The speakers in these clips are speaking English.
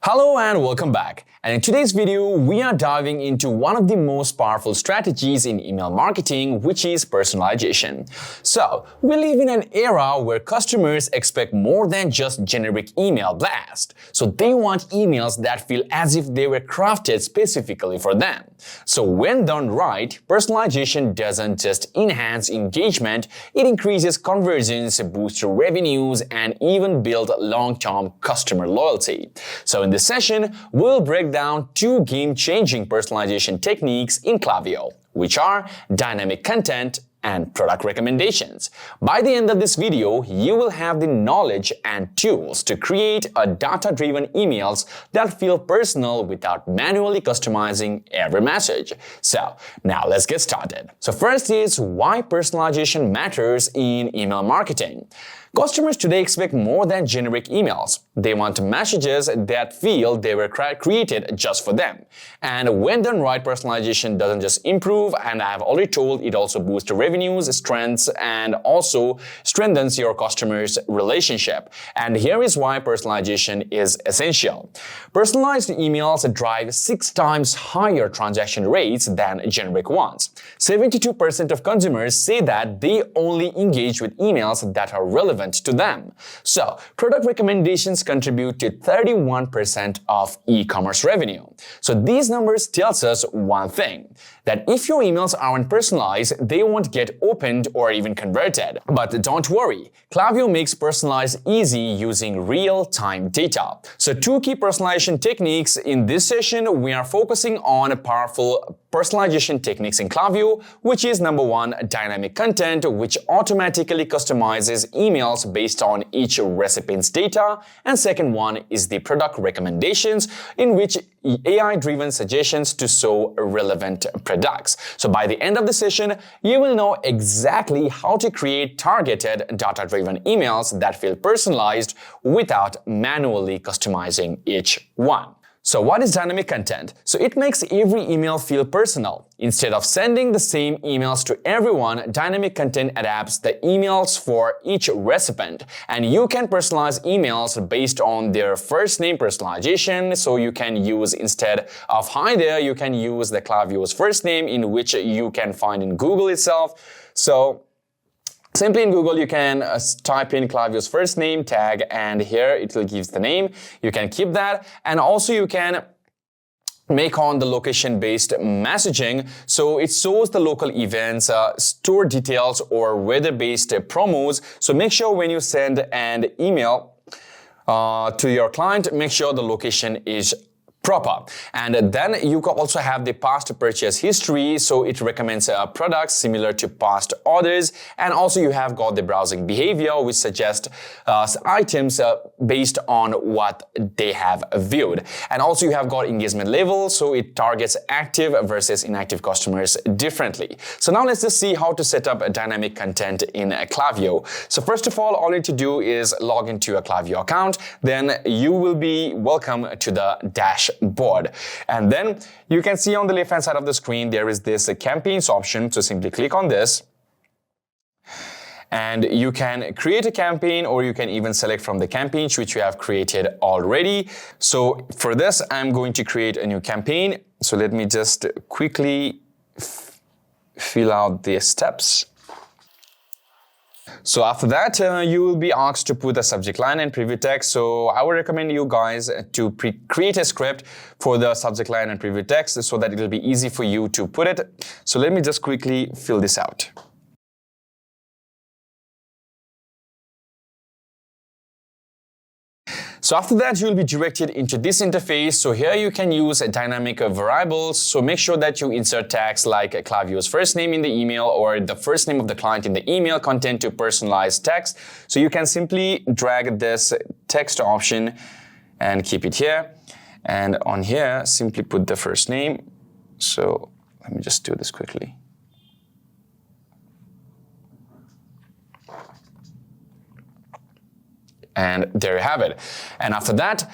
Hello and welcome back. And in today's video, we are diving into one of the most powerful strategies in email marketing, which is personalization. So, we live in an era where customers expect more than just generic email blast. So they want emails that feel as if they were crafted specifically for them. So when done right, personalization doesn't just enhance engagement, it increases conversions, boosts revenues, and even builds long-term customer loyalty. So in this session, we'll break down two game-changing personalization techniques in Klaviyo, which are dynamic content and product recommendations. By the end of this video, you will have the knowledge and tools to create a data-driven emails that feel personal without manually customizing every message. So, now let's get started. So first is why personalization matters in email marketing. Customers today expect more than generic emails. They want messages that feel they were created just for them. And when done right, personalization doesn't just improve, and I've already told, it also boosts revenues, strengths, and also strengthens your customer's relationship. And here is why personalization is essential. Personalized emails drive 6 times higher transaction rates than generic ones. 72% of consumers say that they only engage with emails that are relevant to them. So, product recommendations contribute to 31% of e-commerce revenue. So these numbers tells us one thing, that if your emails aren't personalized, they won't get opened or even converted. But don't worry, Klaviyo makes personalized easy using real-time data. So two key personalization techniques in this session, we are focusing on powerful personalization techniques in Klaviyo, which is number 1, dynamic content, which automatically customizes emails based on each recipient's data, and second one is the product recommendations, in which AI-driven suggestions to show relevant products. So by the end of the session, you will know exactly how to create targeted data-driven emails that feel personalized without manually customizing each one. So what is dynamic content? So it makes every email feel personal. Instead of sending the same emails to everyone, dynamic content adapts the emails for each recipient. And you can personalize emails based on their first name personalization. So you can use, instead of hi there, you can use the Klaviyo's first name, in which you can find in Google itself. So simply in Google, you can type in Klaviyo's first name tag, and here it will give the name. You can keep that, and also you can make on the location-based messaging, so it shows the local events, store details, or weather-based promos. So make sure when you send an email to your client, make sure the location is proper. And then you can also have the past purchase history, so it recommends products similar to past orders, and also you have got the browsing behavior, which suggests items based on what they have viewed. And also you have got engagement level, so it targets active versus inactive customers differently. So now let's just see how to set up a dynamic content in Klaviyo. So first of all you need to do is log into a Klaviyo account, then you will be welcome to the dashboard. And then you can see on the left hand side of the screen there is this campaigns option, so simply click on this. And you can create a campaign, or you can even select from the campaigns which you have created already. So for this, I'm going to create a new campaign. So let me just quickly fill out the steps. So after that, you will be asked to put a subject line and preview text. So I would recommend you guys to create a script for the subject line and preview text so that it will be easy for you to put it. So let me just quickly fill this out. So after that, you'll be directed into this interface. So here you can use dynamic variables. So make sure that you insert tags like Klaviyo's first name in the email, or the first name of the client in the email content to personalized text. So you can simply drag this text option and keep it here. And on here, simply put the first name. So let me just do this quickly. And there you have it. And after that,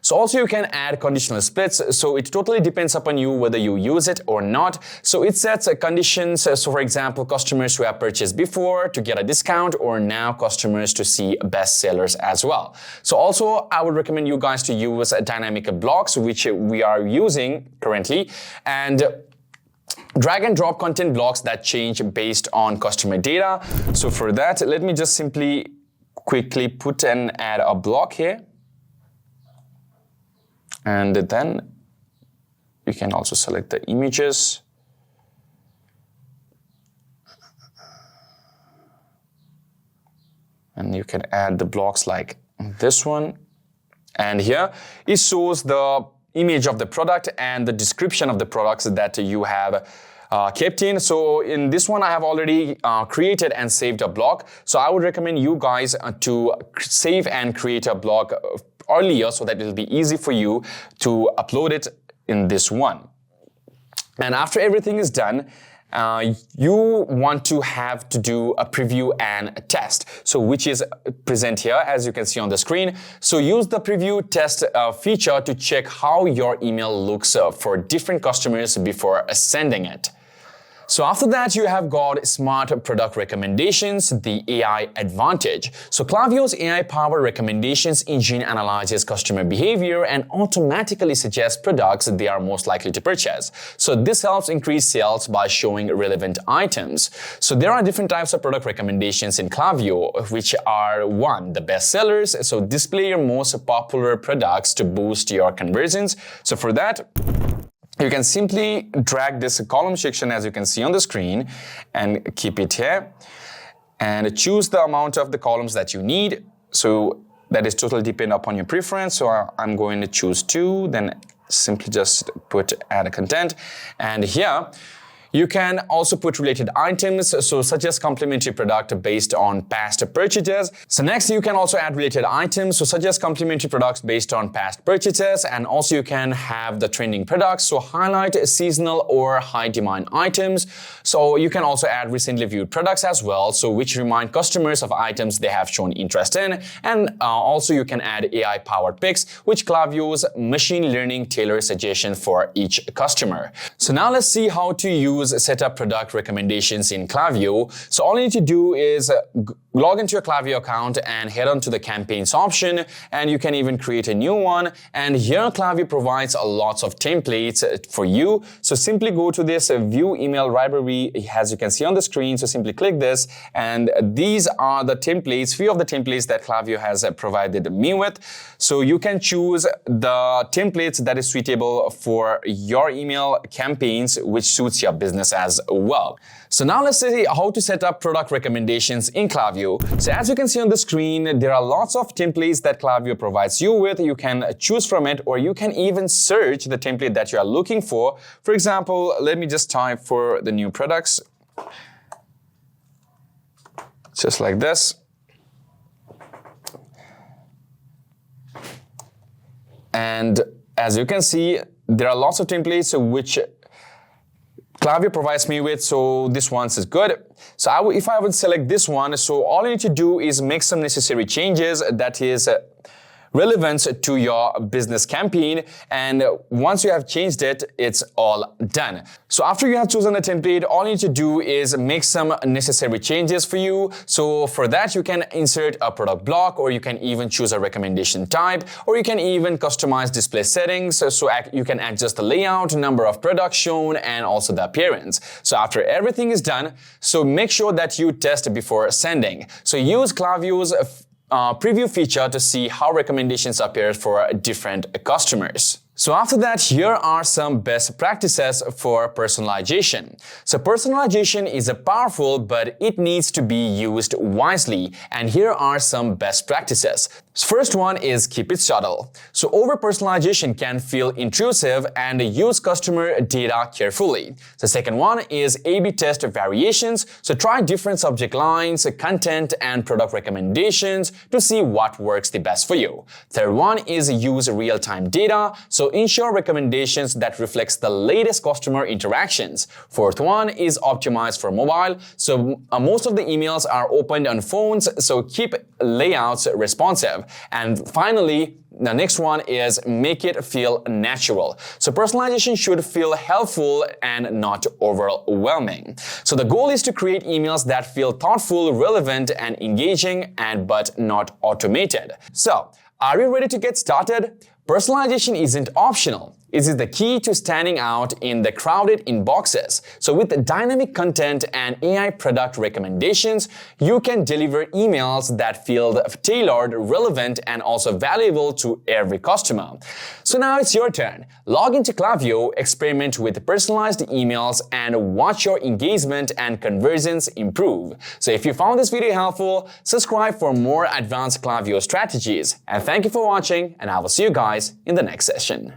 So also you can add conditional splits. So it totally depends upon you whether you use it or not. So it sets conditions. So for example, customers who have purchased before to get a discount, or now customers to see bestsellers as well. So also I would recommend you guys to use dynamic blocks, which we are using currently, and drag and drop content blocks that change based on customer data. So for that, let me just simply quickly put and add a block here. And then you can also select the images. And you can add the blocks like this one. And here it shows the image of the product and the description of the products that you have kept in. So in this one, I have already created and saved a block. So I would recommend you guys to save and create a block earlier so that it will be easy for you to upload it in this one. And after everything is done, you want to have to do a preview and a test. So which is present here, as you can see on the screen. So use the preview test feature to check how your email looks for different customers before sending it. So after that, you have got smart product recommendations, the AI advantage. So Klaviyo's AI-powered recommendations engine analyzes customer behavior and automatically suggests products they are most likely to purchase. So this helps increase sales by showing relevant items. So there are different types of product recommendations in Klaviyo, which are 1, the bestsellers. So display your most popular products to boost your conversions. So for that, you can simply drag this column section, as you can see on the screen, and keep it here and choose the amount of the columns that you need. So that is totally dependent upon your preference. So I'm going to choose 2, then simply just put add a content. And here you can also put related items, so suggest complementary product based on past purchases. So next, you can also add related items, so suggest complementary products based on past purchases. And also you can have the trending products, so highlight seasonal or high demand items. So you can also add recently viewed products as well, so which remind customers of items they have shown interest in. And also you can add AI powered picks, which Klaviyo's machine learning tailor suggestion for each customer. So now let's see how to use set up product recommendations in Klaviyo. So all you need to do is log into your Klaviyo account and head on to the campaigns option, and you can even create a new one. And here Klaviyo provides lots of templates for you. So simply go to this view email library, as you can see on the screen. So simply click this, and these are the templates, few of the templates that Klaviyo has provided me with. So you can choose the templates that is suitable for your email campaigns, which suits your business as well. So now let's see how to set up product recommendations in Klaviyo. So as you can see on the screen, there are lots of templates that Klaviyo provides you with. You can choose from it, or you can even search the template that you are looking for. For example, let me just type for the new products. Just like this. And as you can see, there are lots of templates which Klaviyo provides me with, so this one is good. So if I would select this one, so all you need to do is make some necessary changes that is relevant to your business campaign, and once you have changed it, it's all done. So after you have chosen a template, all you need to do is make some necessary changes for you. So for that, you can insert a product block, or you can even choose a recommendation type, or you can even customize display settings. So you can adjust the layout, number of products shown, and also the appearance. So after everything is done, so make sure that you test before sending. So use Klaviyo's preview feature to see how recommendations appear for different customers. So after that, here are some best practices for personalization. So personalization is powerful, but it needs to be used wisely. And here are some best practices. First one is keep it subtle. So over-personalization can feel intrusive, and use customer data carefully. The second one is A/B test variations. So try different subject lines, content, and product recommendations to see what works the best for you. Third one is use real-time data. So So ensure recommendations that reflects the latest customer interactions. Fourth one is optimized for mobile. So most of the emails are opened on phones, so keep layouts responsive. And finally, the next one is make it feel natural. So personalization should feel helpful and not overwhelming. So the goal is to create emails that feel thoughtful, relevant, and engaging, but not automated. So, are you ready to get started? Personalization isn't optional. It is the key to standing out in the crowded inboxes. So with the dynamic content and AI product recommendations, you can deliver emails that feel tailored, relevant, and also valuable to every customer. So now it's your turn. Log into Klaviyo, experiment with personalized emails, and watch your engagement and conversions improve. So if you found this video helpful, subscribe for more advanced Klaviyo strategies. And thank you for watching, and I will see you guys in the next session.